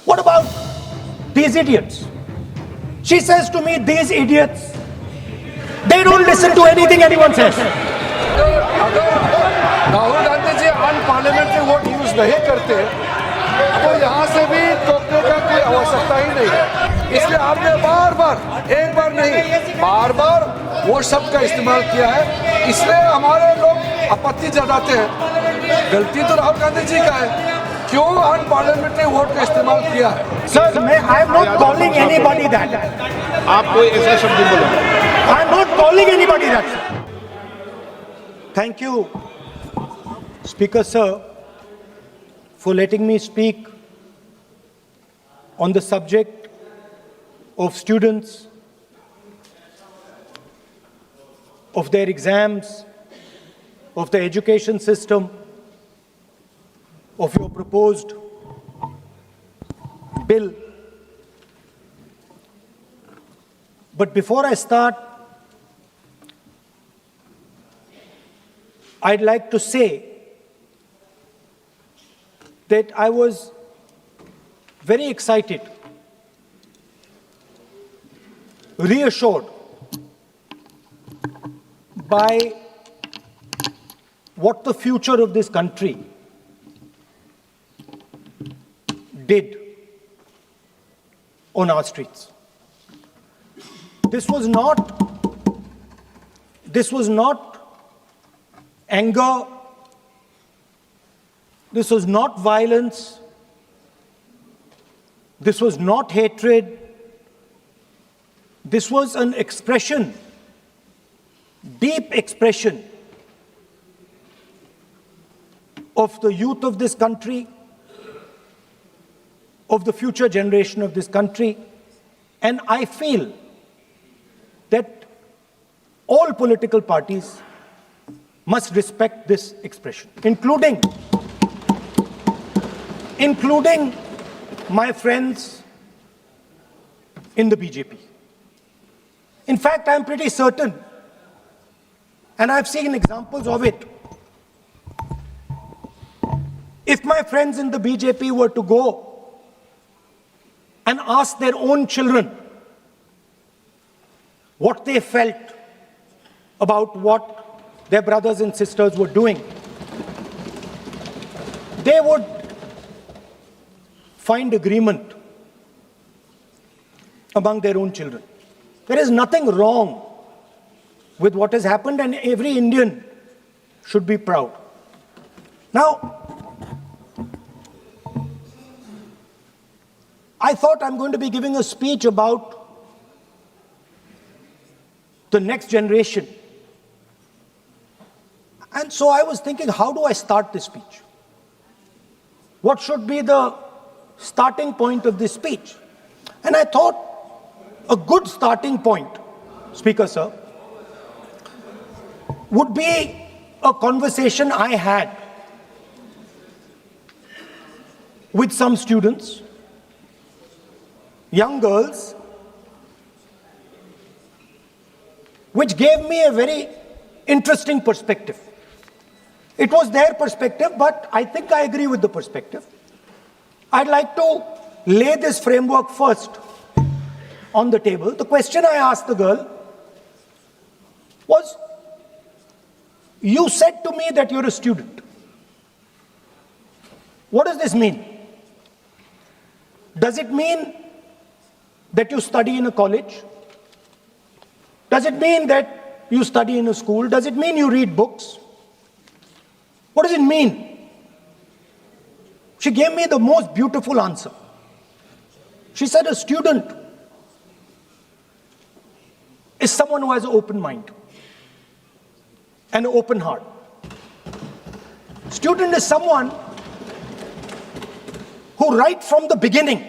What about these idiots? She says to me, these idiots, they don't listen to anything anyone says. Rahul Gandhi ji unparliamentary word use नहीं करते तो यहाँ से भी टोकने का कोई आवश्यकता ही नहीं है। इसलिए आपने बार बार, एक बार नहीं, बार बार वो शब्द का इस्तेमाल किया है। इसलिए हमारे लोग आपत्ति जताते हैं। गलती तो राहुल गांधी जी का है, क्यों अनपार्लियामेंट्री वोट का इस्तेमाल किया है। Sir, I am not calling anybody that. आप कोई ऐसा शब्द बोलो। I am not calling anybody that. Thank you, Speaker Sir, for letting me speak on the subject of students, of their exams, of the education system, of your proposed bill. But before I start, I'd like to say that I was very excited, reassured by what the future of this country did on our streets. This was not anger, this was not violence, this was not hatred, this was an expression, deep expression of the youth of this country, of the future generation of this country, and I feel that all political parties must respect this expression, including my friends in the BJP. In fact, I'm pretty certain, and I've seen examples of it, if my friends in the BJP were to go and ask their own children what they felt about what their brothers and sisters were doing, they would find agreement among their own children. There is nothing wrong with what has happened, and every Indian should be proud. Now, I thought I'm going to be giving a speech about the next generation. And so I was thinking, how do I start this speech? What should be the starting point of this speech? And I thought a good starting point, Speaker Sir, would be a conversation I had with some students, young girls, which gave me a very interesting perspective. It was their perspective, but I think I agree with the perspective. I'd like to lay this framework first on the table. The question I asked the girl was, you said to me that you're a student. What does this mean? Does it mean that you study in a college? Does it mean that you study in a school? Does it mean you read books? What does it mean? She gave me the most beautiful answer. She said a student is someone who has an open mind and an open heart. Student is someone who right from the beginning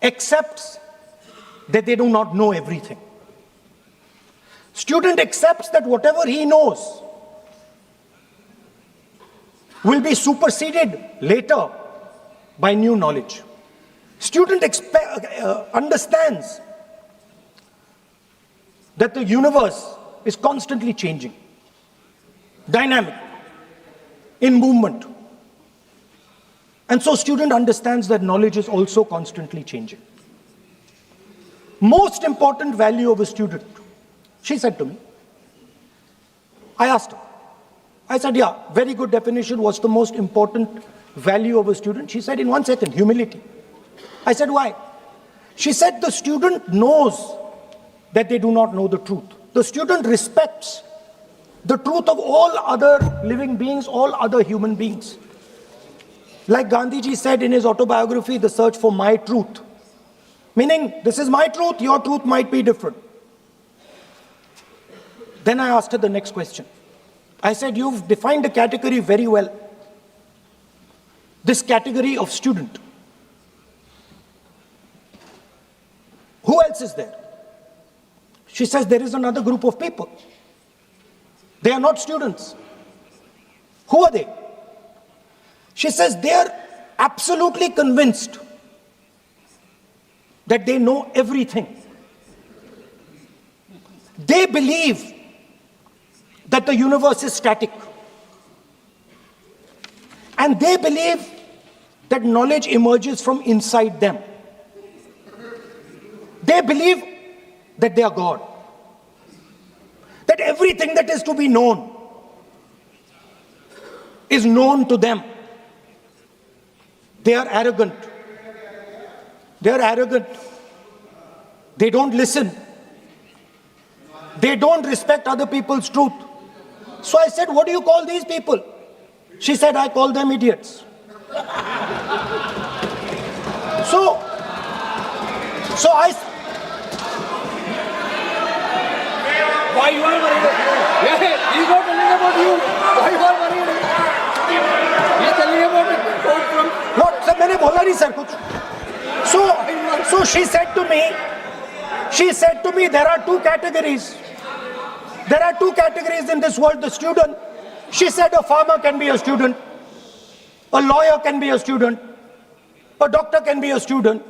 accepts that they do not know everything. Student accepts that whatever he knows will be superseded later by new knowledge. Student understands that the universe is constantly changing, dynamic, in movement. And so student understands that knowledge is also constantly changing. Most important value of a student, she said to me. I asked her. I said, yeah, very good definition. What's the most important value of a student? She said, in 1 second, humility. I said, why? She said, the student knows that they do not know the truth. The student respects the truth of all other living beings, all other human beings. Like Gandhiji said in his autobiography, The Search for My Truth. Meaning, this is my truth, your truth might be different. Then I asked her the next question. I said, you've defined a category very well. This category of student. Who else is there? She says, there is another group of people. They are not students. Who are they? She says, they are absolutely convinced that they know everything. They believe that the universe is static. And they believe that knowledge emerges from inside them. They believe that they are God. That everything that is to be known is known to them. They are arrogant. They are arrogant. They don't listen. They don't respect other people's truth. So I said, what do you call these people? She said, I call them idiots. So I... Why you are worried? Yeah, he's not telling about you. Why you are worried? He's telling about it. Quote from... What? Sir, मैंने बोला नहीं sir कुछ. So she said to me, there are two categories. There are two categories in this world, the student. She said a farmer can be a student. A lawyer can be a student. A doctor can be a student.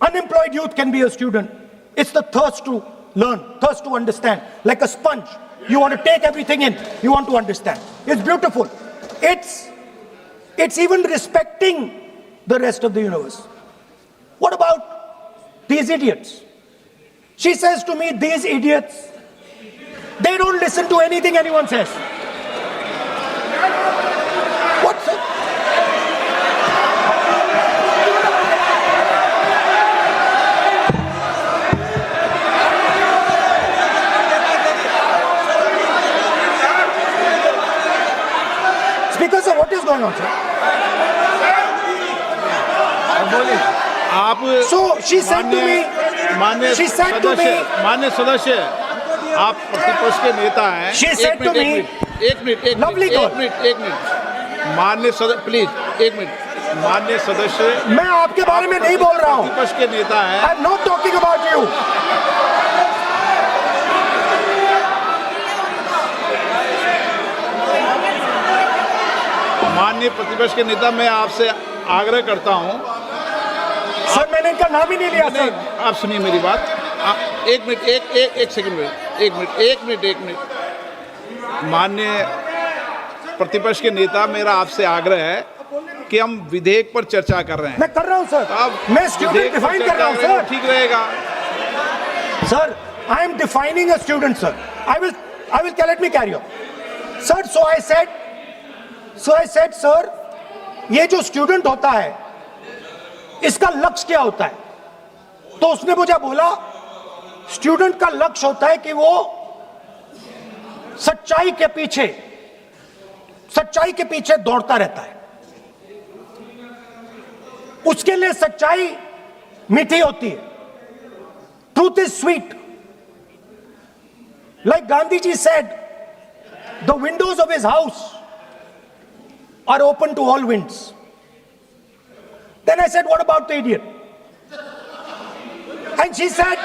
Unemployed youth can be a student. It's the thirst to learn, thirst to understand. Like a sponge. You want to take everything in. You want to understand. It's beautiful. It's even respecting the rest of the universe. What about these idiots? She says to me, these idiots, they don't listen to anything anyone says. What's it? Speaker sir, what is going on, sir? आप So she said to me, मान्य she said to me, मान्य सदस्य, आप प्रतिपक्ष के नेता हैं. She said to me, एक मिनट lovely girl. मान्य सदस्य प्लीज एक मिनट. मान्य सदस्य, मैं आपके बारे में नहीं बोल रहा हूँ. प्रतिपक्ष के नेता हैं. I'm not talking about you. माननीय प्रतिपक्ष के नेता, मैं आपसे आग्रह करता हूं. सर मैंने इनका नाम ही नहीं लिया सर. आप सुनिए मेरी बात. एक मिनट, एक सेकंड, एक मिनट. माननीय प्रतिपक्ष के नेता, मेरा आपसे आग्रह है कि हम विधेयक पर चर्चा कर रहे हैं. मैं कर रहा हूं सर. अब मैं स्टूडेंट डिफाइन कर रहा हूं सर. ठीक रहेगा. Sir, I am defining a student, sir. I will let me carry on. Sir, so I said, sir, ये जो स्टूडेंट होता है, इसका लक्ष्य क्या होता है? तो उसने मुझे बोला, स्टूडेंट का लक्ष्य होता है कि वो सच्चाई के पीछे दौड़ता रहता है. उसके लिए सच्चाई मीठी होती है. Truth is sweet. Like Gandhiji said, the windows of his house are open to all winds. Then I said, what about the idiot? And she said,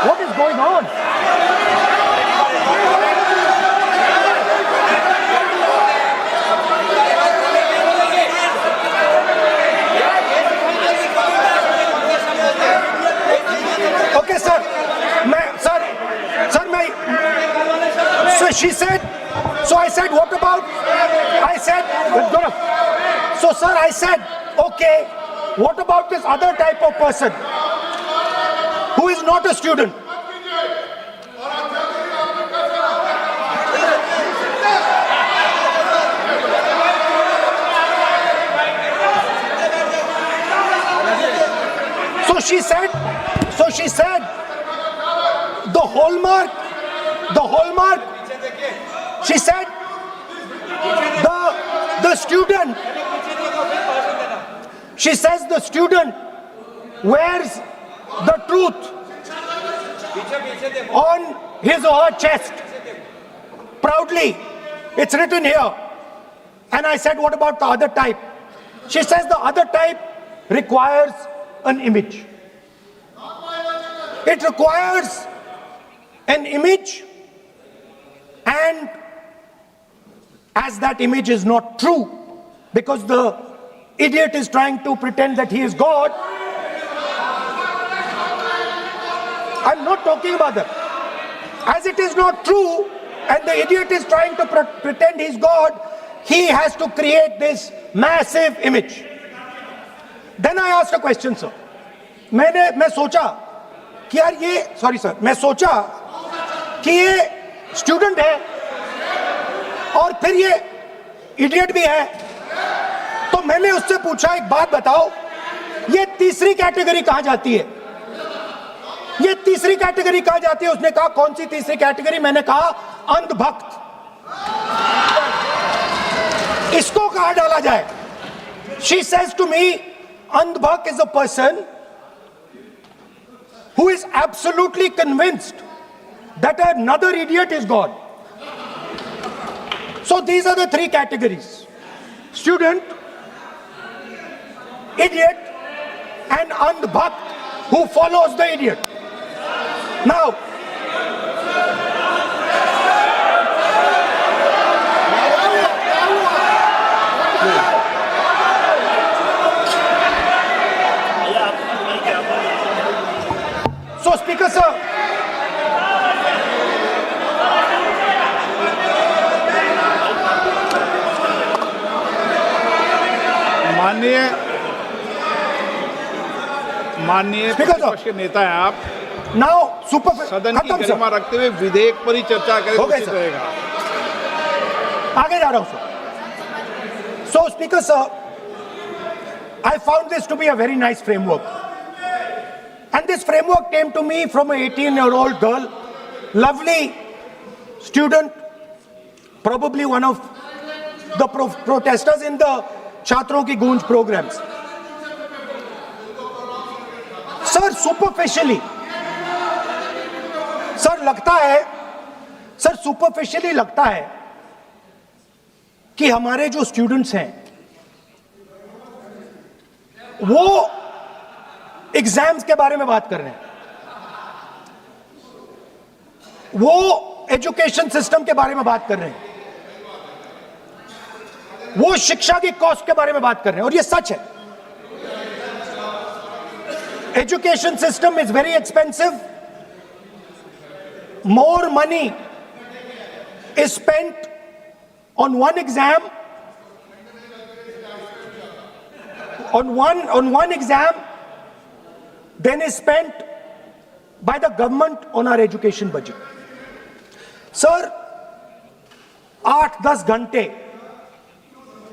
what is going on? Okay, sir. So I said, what about, I said, so sir, I said, okay, what about this other type of person who is not a student? So she said, the hallmark, she said, the student, she says the student wears the truth on his or her chest proudly. It's written here. And I said, what about the other type? She says the other type requires an image. It requires an image, and as that image is not true, because the idiot is trying to pretend that he is God. I'm not talking about that. As it is not true, and the idiot is trying to pretend he's God, he has to create this massive image. Then I asked a question, sir. मैं सोचा कि यार ये, sorry sir, मैं सोचा कि ये student है और फिर ये इडियट भी है, तो मैंने उससे पूछा, एक बात बताओ, ये तीसरी कैटेगरी कहां जाती है? ये तीसरी कैटेगरी कहां जाती है? उसने कहा, कौन सी तीसरी कैटेगरी? मैंने कहा, अंधभक्त। इसको कहां डाला जाए? She says to me, अंधभक्त is a person who is absolutely convinced that another idiot is God. So these are the three categories: student, idiot, and andhbhakt who follows the idiot. Now, so Speaker sir, माननीय प्रतिपक्ष के नेता है आप, now सदन की गरिमा रखते हुए विधेयक पर ही चर्चा करें तो उचित रहेगा। आगे जा रहा हूं sir. So Speaker sir, I found this to be a very nice framework, and this framework came to me from an 18-year-old girl, lovely student, probably one of the protesters in the Chhatron Ki Goonj programs. Sir superficially, sir superficially लगता है कि हमारे जो students हैं वो exams के बारे में बात कर रहे हैं, वो एजुकेशन सिस्टम के बारे में बात कर रहे हैं, वो शिक्षा की कॉस्ट के बारे में बात कर रहे हैं, और ये सच है। Education system is very expensive. More money is spent on one exam, on one exam, than is spent by the government on our education budget. Sir, 8-10 घंटे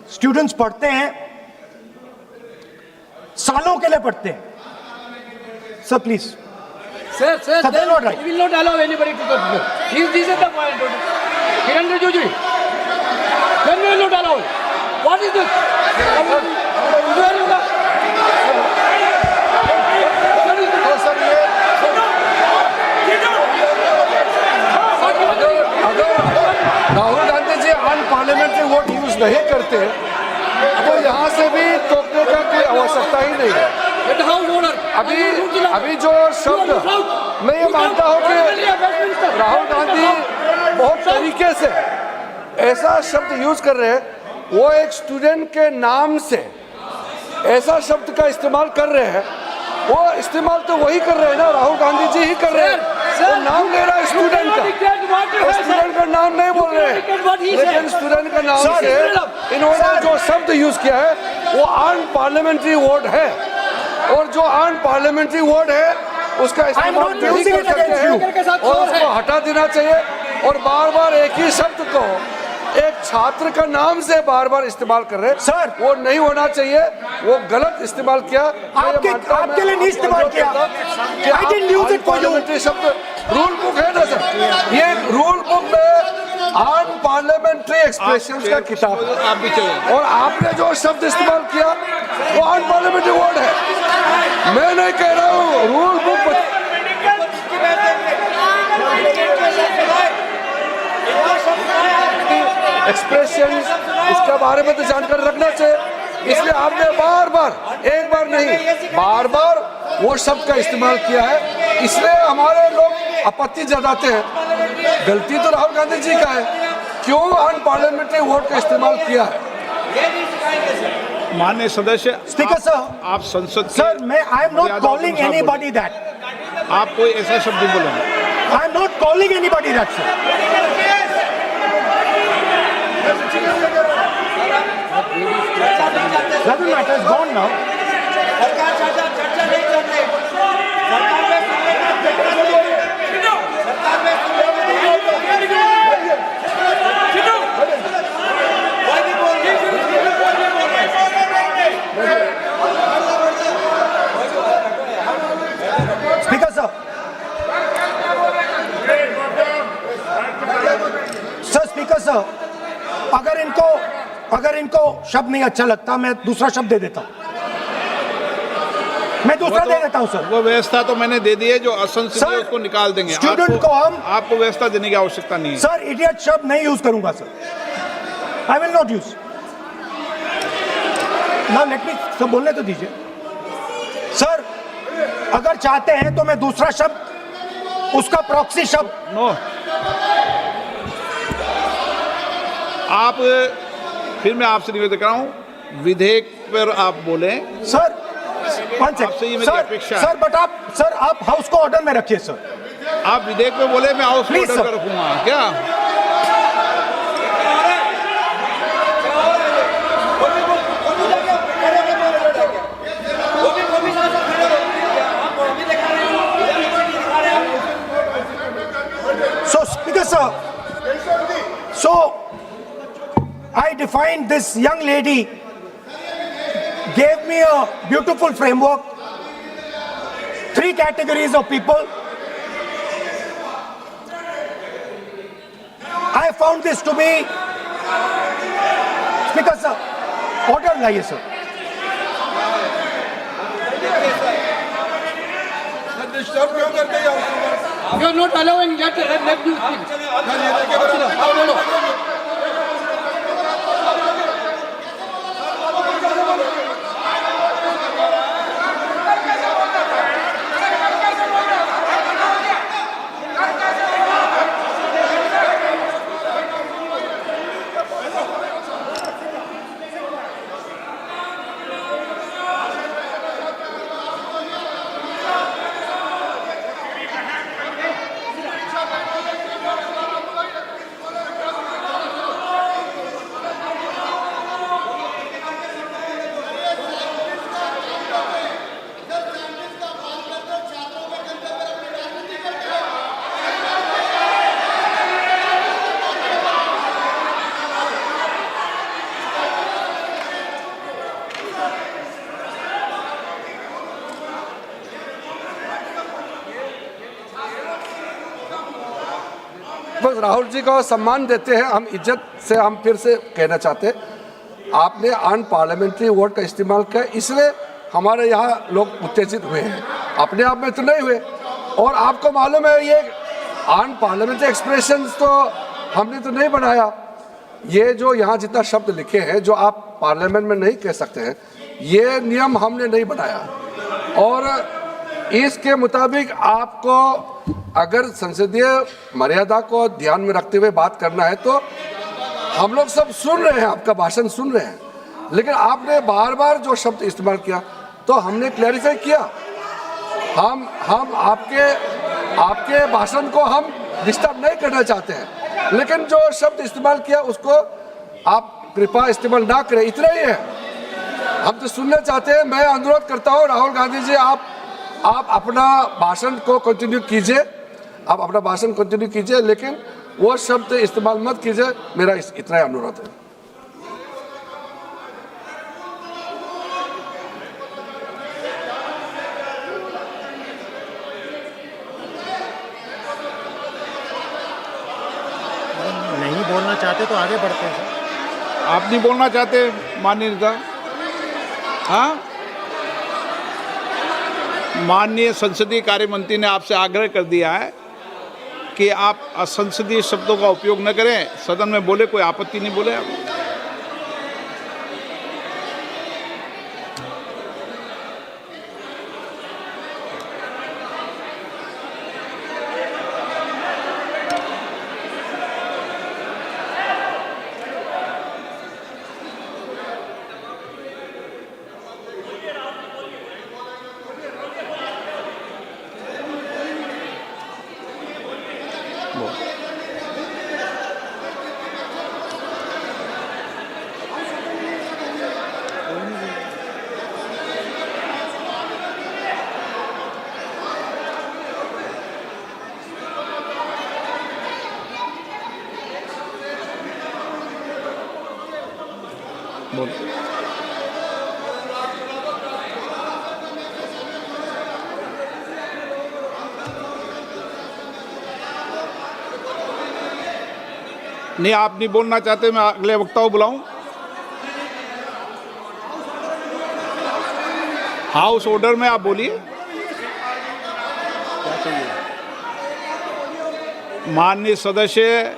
स्टूडेंट्स पढ़ते हैं, सालों के लिए पढ़ते हैं। Sir, please. Sir, they're not right. We will not allow anybody to talk. This is the point. Kiran Rijiju, then we will not allow. What is this? Rahul Gandhi ji unparliamentary word use नहीं करते तो यहाँ से भी टोकने का कोई आवश्यकता ही नहीं है। अभी जो शब्द मैं ये मानता हूँ कि राहुल गांधी बहुत तरीके से ऐसा शब्द यूज कर रहे हैं, वो एक स्टूडेंट के नाम से ऐसा शब्द का इस्तेमाल कर रहे हैं, वो इस्तेमाल तो वही कर रहे हैं ना, राहुल गांधी जी ही कर रहे हैं। वो नाम ले रहा है स्टूडेंट का, स्टूडेंट का नाम नहीं बोल रहे हैं, लेकिन स्टूडेंट का नाम से इन्होंने जो शब्द यूज किया है वो अनपार्लियामेंट्री वर्ड है, और जो अनपार्लियामेंट्री वर्ड है उसका इस्तेमाल not नहीं using कर it सकते against you. हैं, और उसको हटा देना चाहिए। और बार बार एक ही शब्द को एक छात्र का नाम से बार बार इस्तेमाल कर रहे हैं सर, वो नहीं होना चाहिए, वो गलत इस्तेमाल किया। आपके लिए नहीं इस्तेमाल किया। I didn't use it for you. Unparliamentary शब्द रूल बुक है ना सर, ये रूल बुक में अनपार्लियामेंट्री एक्सप्रेशंस का किताब है, आप भी चले। और आपने जो शब्द इस्तेमाल किया वो अनपार्लियामेंट्री वर्ड है। मैं नहीं कह रहा हूँ, रूल बुक एक्सप्रेशन इसके बारे में तो जानकारी रखना चाहिए, इसलिए आपने बार बार, एक बार नहीं बार बार वो शब्द का इस्तेमाल किया है, इसलिए हमारे लोग आपत्ति जताते हैं। गलती तो राहुल गांधी जी का है, क्यों अनपार्लियामेंट्री वर्ड का इस्तेमाल किया है। माननीय सदस्य, स्पीकर सर, आप संसद के सर मैं आई एम नॉट मर्यादा कॉलिंग अनुसार एनीबॉडी दैट, बोलें। आप कोई ऐसा शब्द नहीं बोलेंगे। I am not calling anybody that sir. Doesn't matter, it's gone now. Speaker sir. Sir, Speaker sir, अगर इनको शब्द नहीं अच्छा लगता मैं दूसरा शब्द दे देता हूं, मैं दूसरा दे देता हूं सर। वो व्यवस्था तो मैंने दे दी है, जो असंसदीय है उसको निकाल देंगे। स्टूडेंट को हम आपको व्यवस्था देने की आवश्यकता नहीं है। सर इडियट शब्द नहीं यूज करूंगा sir, I will not use. ना लेट मी सब बोलने तो दीजिए सर, अगर चाहते हैं तो मैं दूसरा शब्द, उसका प्रॉक्सी शब्द। नो, आप फिर मैं आपसे निवेदन कर रहा हूं, विधेयक पर आप बोले सर। वन आपसे ये मेरी अपेक्षा है। सर बट आप सर आप हाउस को ऑर्डर में रखिए सर। आप विधेयक पे बोले, मैं हाउस Please, ऑर्डर sir. कर रखूंगा क्या? So Speaker sir, so I defined this young lady, gave me a beautiful framework, 3 categories of people. I found this to be, Speaker sir, order लाइए sir. You are not allowing let you speak. No, no. बस राहुल जी को सम्मान देते हैं हम, इज्जत से हम फिर से कहना चाहते हैं, आपने अनपार्लियामेंट्री वर्ड का इस्तेमाल किया, इसलिए हमारे यहाँ लोग उत्तेजित हुए हैं, अपने आप में तो नहीं हुए। और आपको मालूम है ये अनपार्लियामेंट्री एक्सप्रेशंस तो हमने तो नहीं बनाया, ये जो यहाँ जितना शब्द लिखे हैं जो आप पार्लियामेंट में नहीं कह सकते हैं, ये नियम हमने नहीं बनाया। और इसके मुताबिक आपको अगर संसदीय मर्यादा को ध्यान में रखते हुए बात करना है तो हम लोग सब सुन रहे हैं, आपका भाषण सुन रहे हैं, लेकिन आपने बार बार जो शब्द इस्तेमाल किया तो हमने क्लैरिफाई किया हम आपके भाषण को हम डिस्टर्ब नहीं करना चाहते हैं, लेकिन जो शब्द इस्तेमाल किया उसको आप कृपया इस्तेमाल ना करें, इतना ही है। हम तो सुनना चाहते हैं। मैं अनुरोध करता हूँ राहुल गांधी जी, आप अपना भाषण को कंटिन्यू कीजिए, लेकिन वो शब्द इस्तेमाल मत कीजिए। मेरा इतना ही अनुरोध है। नहीं बोलना चाहते तो आगे बढ़ते हैं सर। आप नहीं बोलना चाहते माननीय नेता? हाँ, माननीय संसदीय कार्य मंत्री ने आपसे आग्रह कर दिया है कि आप असंसदीय शब्दों का उपयोग न करें, सदन में बोले, कोई आपत्ति नहीं बोले आप। नहीं, आप नहीं बोलना चाहते, मैं अगले वक्ता को बुलाऊं? हाउस ऑर्डर में आप बोलिए। माननीय सदस्य,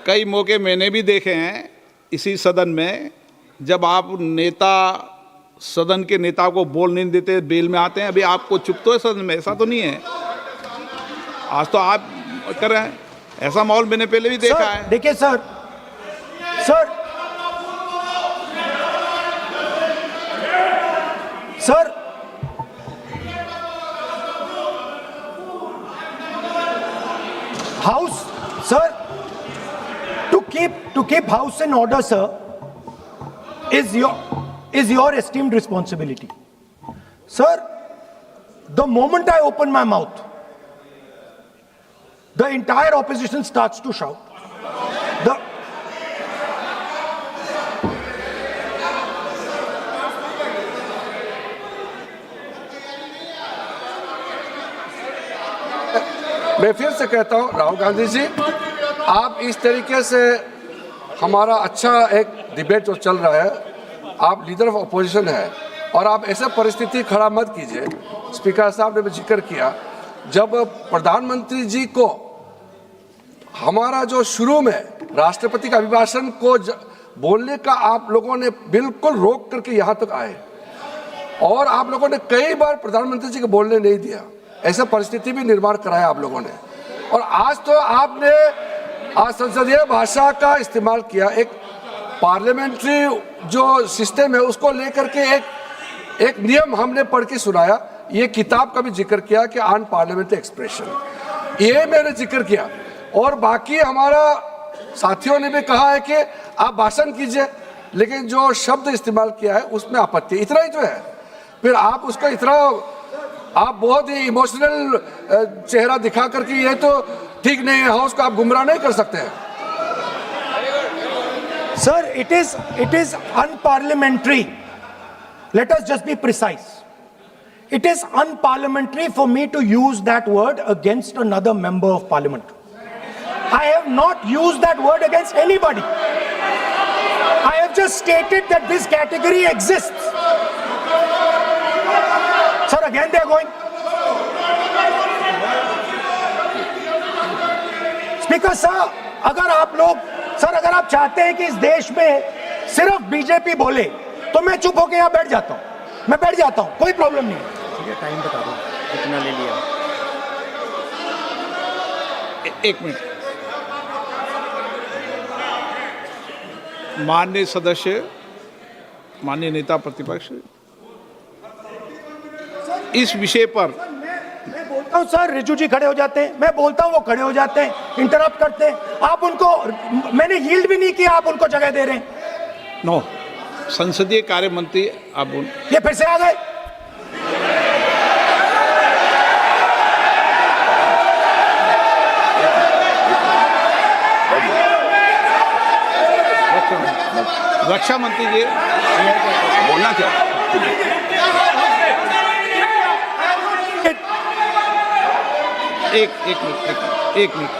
कई मौके मैंने भी देखे हैं इसी सदन में, जब आप नेता सदन के नेता को बोल नहीं देते, बेल में आते हैं। अभी आपको चुप तो है सदन में, ऐसा तो नहीं है। आज तो आप कर रहे हैं, ऐसा माहौल मैंने पहले भी देखा है। देखिए sir, house sir, to keep house in order, sir, is your esteemed responsibility. Sir, the moment I open my mouth, the entire opposition starts to shout. मैं फिर से कहता हूं, राहुल गांधी जी, आप इस तरीके से हमारा अच्छा एक डिबेट जो चल रहा है, आप लीडर ऑफ अपोजिशन है और आप ऐसे परिस्थिति खड़ा मत कीजिए। स्पीकर साहब ने भी जिक्र किया, जब प्रधानमंत्री जी को हमारा जो शुरू में राष्ट्रपति का अभिभाषण को बोलने का आप लोगों ने बिल्कुल रोक करके यहाँ तक आए और आप लोगों ने कई बार प्रधानमंत्री जी को बोलने नहीं दिया। ऐसा परिस्थिति भी निर्माण कराया आप लोगों ने। और आज तो आपने संसदीय भाषा का इस्तेमाल किया, एक पार्लियामेंट्री जो सिस्टम है उसको लेकर के एक नियम हमने पढ़ के सुनाया। ये किताब का भी जिक्र किया कि अन पार्लियामेंट्री एक्सप्रेशन, ये मैंने जिक्र किया। और बाकी हमारा साथियों ने भी कहा है कि आप भाषण कीजिए, लेकिन जो शब्द इस्तेमाल किया है उसमें आपत्ति, इतना ही तो है। फिर आप उसको इतना आप बहुत ही इमोशनल चेहरा दिखा करके ये तो ठीक नहीं है, हाउस को आप गुमराह नहीं कर सकते हैं। Sir, it is unparliamentary. Let us just be precise. It is unparliamentary for me to use that word against another member of parliament. I have not used that word against anybody. I have just stated that this category exists. Sir, again they are going. Speaker sir, अगर आप चाहते हैं कि इस देश में सिर्फ BJP बोले तो मैं चुप होकर यहाँ बैठ जाता हूँ, कोई प्रॉब्लम नहीं है। ठीक है, टाइम बता दो कितना ले लिया। एक मिनट। माननीय सदस्य, माननीय नेता प्रतिपक्ष, इस विषय पर मैं बोलता हूं सर, रिजू जी खड़े हो जाते हैं, मैं बोलता हूं वो खड़े हो जाते हैं, इंटरप्ट करते हैं। आप उनको, मैंने यील्ड भी नहीं किया, आप उनको जगह दे रहे हैं। नो, संसदीय कार्य मंत्री आप ये फिर से आ गए। रक्षा मंत्री जी बोलना क्या? एक मिनट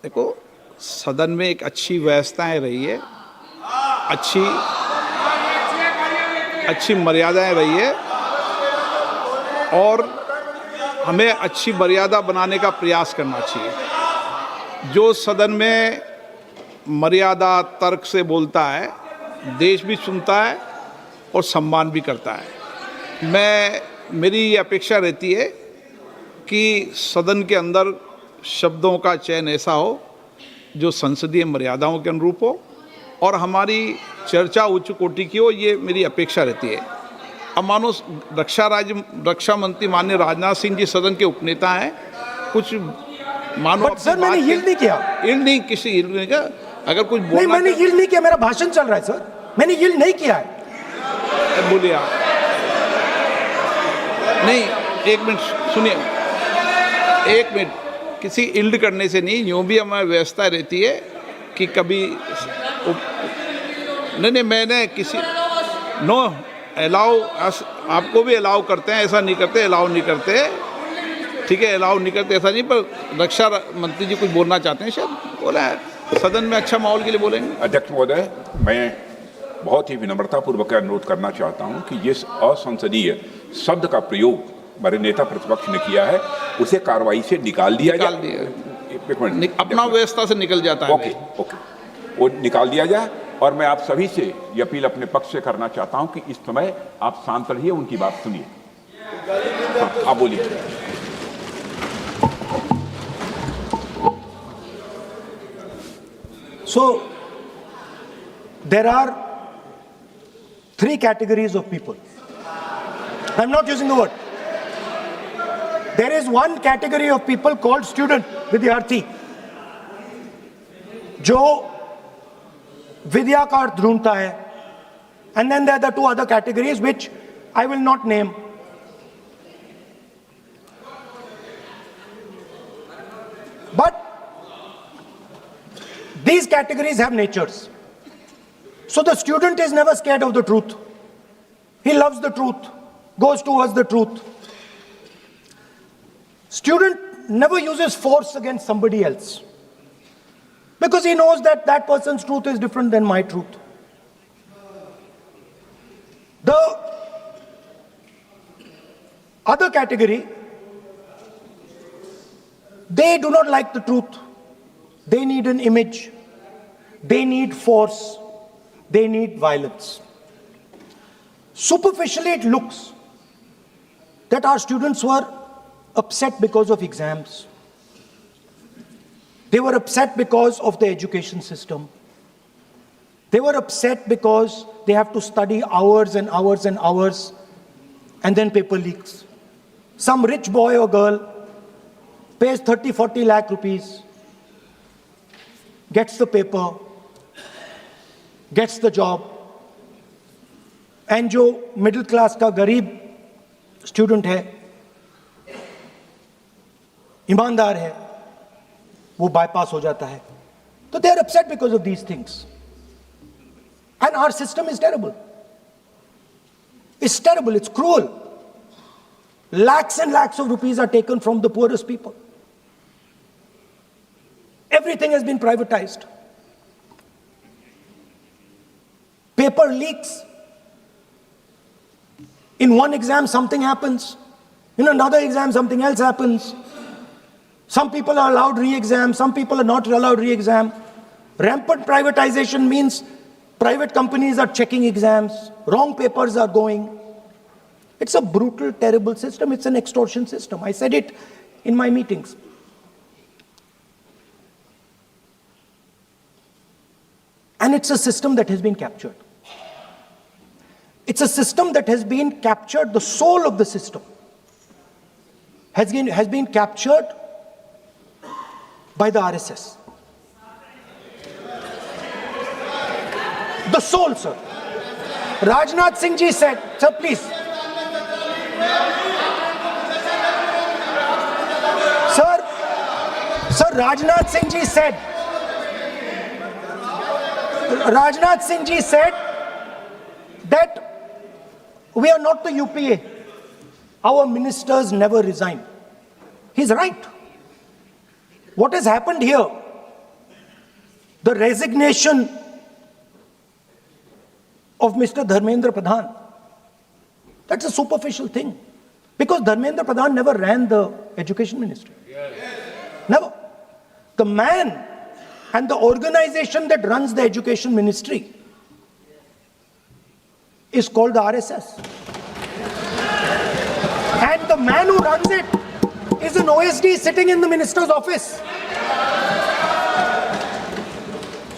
देखो, सदन में एक अच्छी व्यवस्थाएं रही है, अच्छी मर्यादाएं रही है, और हमें अच्छी मर्यादा बनाने का प्रयास करना चाहिए। जो सदन में मर्यादा तर्क से बोलता है, देश भी सुनता है और सम्मान भी करता है। मेरी ये अपेक्षा रहती है कि सदन के अंदर शब्दों का चयन ऐसा हो जो संसदीय मर्यादाओं के अनुरूप हो और हमारी चर्चा उच्च कोटि की हो, ये मेरी अपेक्षा रहती है। अब मानो रक्षा मंत्री माननीय राजनाथ सिंह जी सदन के उपनेता हैं, कुछ मानो बट सर मैंने यील्ड नहीं किया। यील्ड नहीं, किसी यील्ड नहीं किया। अगर कुछ नहीं, मैंने यील्ड नहीं किया, मेरा भाषण चल रहा है सर, मैंने यील्ड नहीं किया है। बोलिए आप। नहीं, एक मिनट सुनिए, एक मिनट। किसी इल्ड करने से नहीं, यूँ भी हमारी व्यवस्था रहती है कि कभी नहीं, मैंने किसी नो अलाउ, आपको भी अलाउ करते हैं, ऐसा नहीं करते, अलाउ नहीं करते, ठीक है, अलाउ नहीं करते, ऐसा नहीं। पर रक्षा मंत्री जी कुछ बोलना चाहते हैं, शायद बोला है, सदन में अच्छा माहौल के लिए बोलेंगे। अध्यक्ष महोदय, मैं बहुत ही विनम्रतापूर्वक अनुरोध करना चाहता हूं कि जिस असंसदीय शब्द का प्रयोग हमारे नेता प्रतिपक्ष ने किया है उसे कार्रवाई से निकाल दिया जाए। एक मिनट, अपना व्यवस्था से निकल जाता है। ओके, वो निकाल दिया जाए। और मैं आप सभी से ये अपील अपने पक्ष से करना चाहता हूं कि इस समय आप शांत रहिए, उनकी बात सुनिए। हाँ, आप बोलिए। So, there are 3 categories of people. I'm not using the word. There is one category of people called student, विद्यार्थी, जो विद्या का अर्थ ढूंढता है. And then there are the 2 other categories which I will not name. But these categories have natures. So the student is never scared of the truth. He loves the truth, goes towards the truth. Student never uses force against somebody else because he knows that that person's truth is different than my truth. The other category, they do not like the truth. They need an image. They need force. They need violence. Superficially, it looks that our students were upset because of exams. They were upset because of the education system. They were upset because they have to study hours and hours and hours, and then paper leaks. Some rich boy or girl pays 30-40 lakh rupees, gets the paper, gets the job, and जो middle class का गरीब student है, ईमानदार है, वो bypass हो जाता है. So they are upset because of these things. And our system is terrible. It's terrible, it's cruel. Lakhs and lakhs of rupees are taken from the poorest people. Everything has been privatized. Paper leaks. In one exam, something happens. In another exam, something else happens. Some people are allowed re-exam, some people are not allowed re-exam. Rampant privatization means private companies are checking exams, wrong papers are going. It's a brutal, terrible system. It's an extortion system. I said it in my meetings. And it's a system that has been captured. It's a system that has been captured, the soul of the system has been captured by the RSS. The soul, sir. Rajnath Singh ji said, sir, please. Sir, Rajnath Singh ji said that we are not the UPA. Our ministers never resign. He's right. What has happened here? The resignation of Mr. Dharmendra Pradhan, that's a superficial thing. Because Dharmendra Pradhan never ran the education ministry. Never. The man and the organization that runs the education ministry is called the RSS. And the man who runs it is an OSD sitting in the minister's office.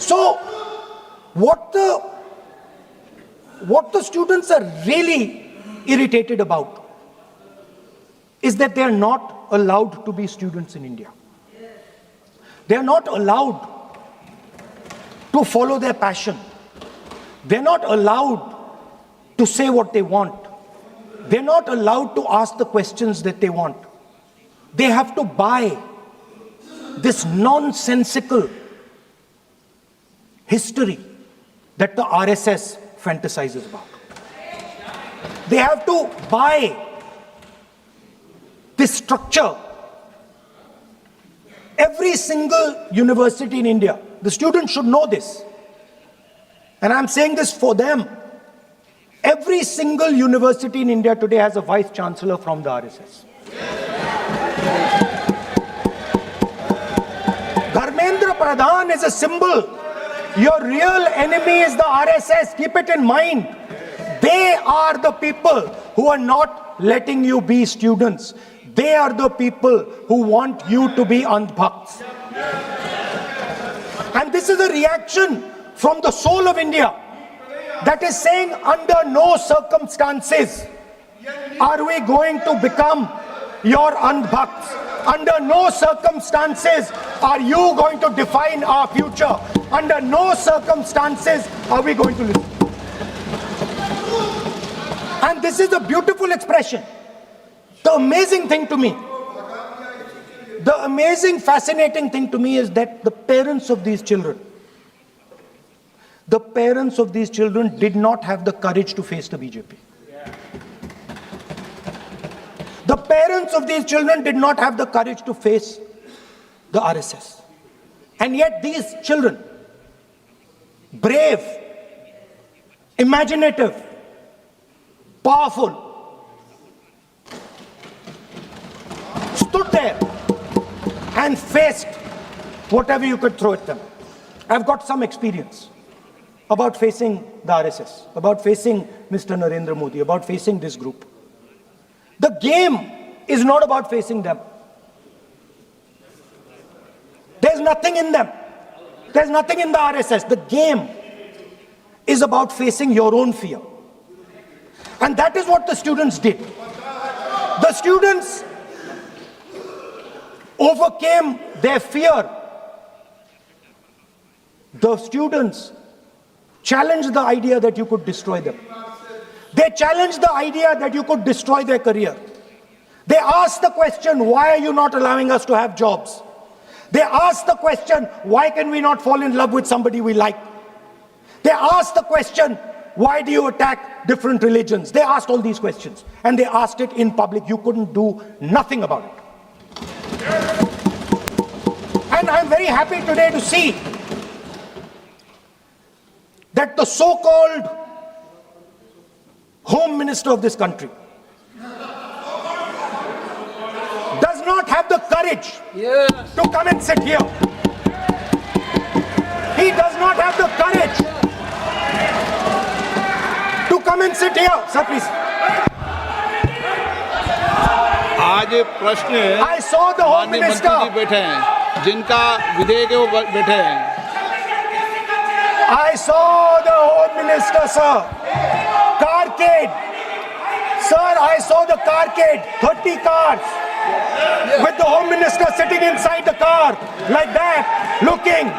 So, what the students are really irritated about is that they are not allowed to be students in India. They are not allowed to follow their passion. They are not allowed to say what they want. They are not allowed to ask the questions that they want. They have to buy this nonsensical history that the RSS fantasizes about. They have to buy this structure. Every single university in India, the students should know this, and I'm saying this for them. Every single university in India today has a vice chancellor from the RSS. Dharmendra Pradhan is a symbol. Your real enemy is the RSS. Keep it in mind. They are the people who are not letting you be students. They are the people who want you to be andhbhakts. And this is a reaction from the soul of India that is saying, under no circumstances are we going to become your andhbhakts. Under no circumstances are you going to define our future. Under no circumstances are we going to listen. And this is a beautiful expression. The amazing thing to me, the amazing, fascinating thing to me is that the parents of these children did not have the courage to face the BJP. The parents of these children did not have the courage to face the RSS. And yet these children, brave, imaginative, powerful, stood there and faced whatever you could throw at them. I've got some experience about facing the RSS, about facing Mr. Narendra Modi, about facing this group. The game is not about facing them. There's nothing in them. There's nothing in the RSS. The game is about facing your own fear. And that is what the students did. The students overcame their fear. The students challenged the idea that you could destroy them. They challenged the idea that you could destroy their career. They asked the question, why are you not allowing us to have jobs? They asked the question, why can we not fall in love with somebody we like? They asked the question, why do you attack different religions? They asked all these questions, and they asked it in public. You couldn't do nothing about it. And I'm very happy today to see that the so-called Home Minister of this country does not have the courage to come and sit here. He does not have the courage to come and sit here. Sir, please. आज प्रश्न I saw the Home माननीय मंत्री जी Minister. बैठे हैं, जिनका विधेयक है वो बैठे हैं. I saw the Home Minister, sir. Car carcade. Sir, I saw the carcade, 30 cars, with the Home Minister sitting inside the car, like that, looking,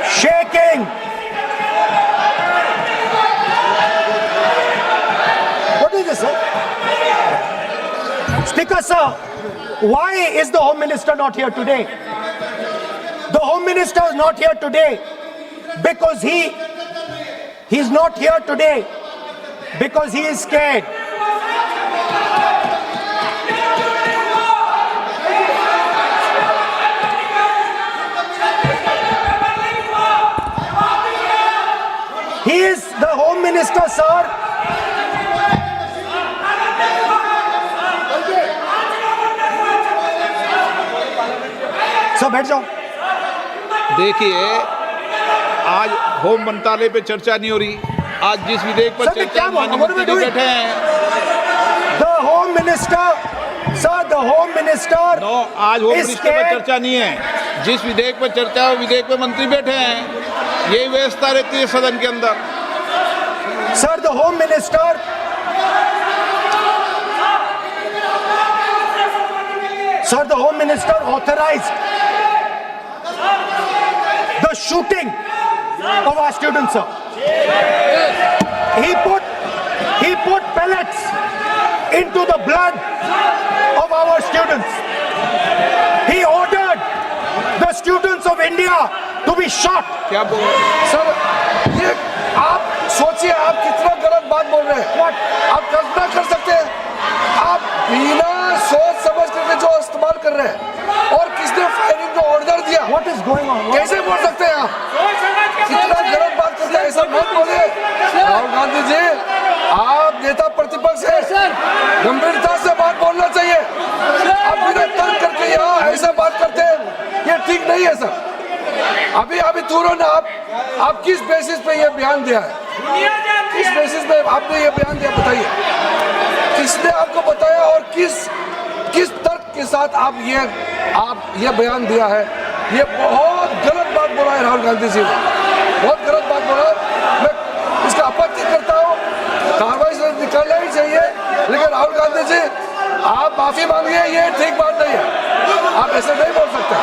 shaking. What is this, sir? Speaker, sir, why is the Home Minister not here today? The Home Minister is not here today because he's not here today because he is scared. He is the Home Minister, sir. Sir बैठ जाओ। देखिए, आज home मंत्रालय पे चर्चा नहीं हो रही। आज जिस विधेयक पर सर, मैं चर्चा क्या बोल रहा हूं? माननीय मंत्री बैठे हैं। The Home Minister, sir, the Home Minister. No, आज होम is मिनिस्टर पर scared. चर्चा नहीं है। जिस विधेयक पर चर्चा है, विधेयक पे मंत्री बैठे हैं। यही व्यवस्था रहती है सदन के अंदर। Sir, the Home Minister. Sir, the Home Minister authorized the shooting of our students, sir. He put pellets into the blood of our students. He ordered the students of India to be shot. क्या बोल रहे हैं? Sir, ये आप सोचिए, आप कितना गलत बात बोल रहे हैं। आप कल्पना कर सकते हैं, आप बिना सोच समझ करके जो इस्तेमाल कर रहे हैं और किसने फायरिंग का ऑर्डर दिया, What is going on? कैसे बोल सकते हैं आप? कितना गलत बात करते हैं, ऐसा मत बोलिए। राहुल गांधी जी, आप नेता प्रतिपक्ष हैं, गंभीरता से बात बोलना चाहिए। आप बिना तर्क करके यहाँ ऐसा बात करते हैं, ये ठीक नहीं है सर। अभी तुरंत आप किस बेसिस पे ये बयान दिया है? किस बेसिस पे आपने ये बयान दिया, बताइए। किसने आपको बताया और किस तर्क के साथ आप ये बयान दिया है? ये बहुत गलत बात बोला है राहुल गांधी जी ने, बहुत गलत बात बोला। मैं इसका आपत्ति करता हूँ, कार्रवाई से निकालना ही चाहिए। लेकिन राहुल गांधी जी, आप माफी मांगिए, ये ठीक बात नहीं है। आप ऐसे नहीं बोल सकते,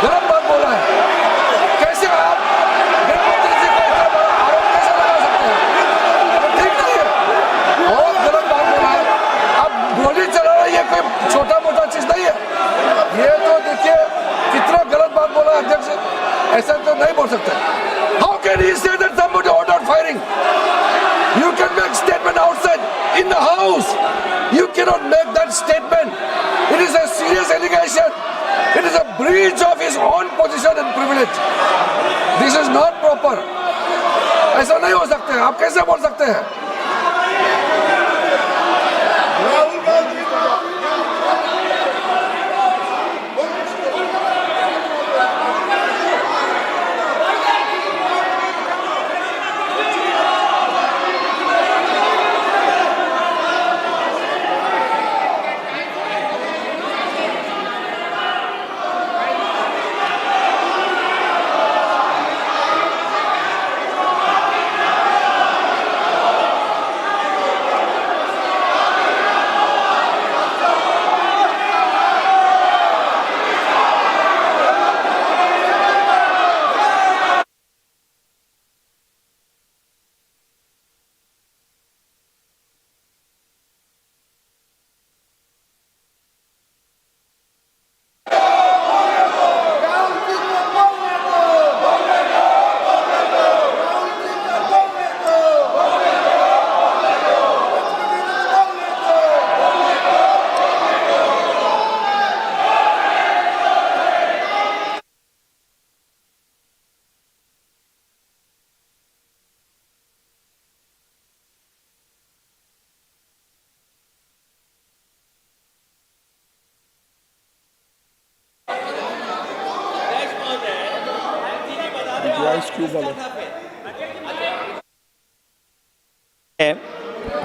गलत बात बोला है। कैसे आप गृहमंत्री जी को इतना बड़ा आरोप कैसे लगा सकते हैं? ठीक नहीं है, बहुत गलत बात बोला है। आप गोली चला रहे, ये कोई छोटा मोटा चीज नहीं है। ये तो देखिए कितना गलत बात बोला अध्यक्ष, ऐसा तो नहीं बोल सकते। How can he say that somebody ordered firing? You can make statement outside in the house. You cannot make that statement. It is a serious allegation. It is a breach of his own position and privilege. This is not proper. ऐसा नहीं हो सकते हैं, आप कैसे बोल सकते हैं?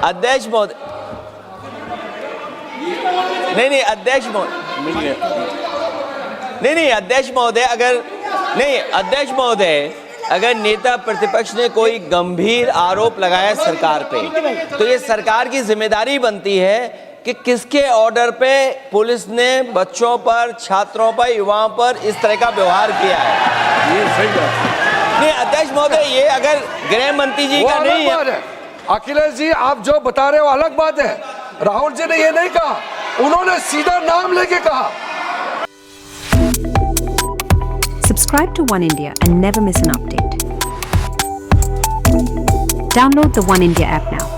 अध्यक्ष महोदय, नहीं अध्यक्ष महोदय, नहीं अध्यक्ष महोदय, अगर नहीं अध्यक्ष महोदय, अगर नेता प्रतिपक्ष ने कोई गंभीर आरोप लगाया सरकार पे, तो ये सरकार की जिम्मेदारी बनती है कि किसके ऑर्डर पे पुलिस ने बच्चों पर, छात्रों पर, युवाओं पर इस तरह का व्यवहार किया है। ये सही बात है। नहीं अध्यक्ष महोदय, ये अगर गृह मंत्री जी वो का अलग नहीं बात है। अखिलेश जी, आप जो बता रहे हो अलग बात है। राहुल जी ने ये नहीं कहा, उन्होंने सीधा नाम लेके कहा। Subscribe to One India and never miss an update. Download the One India app now.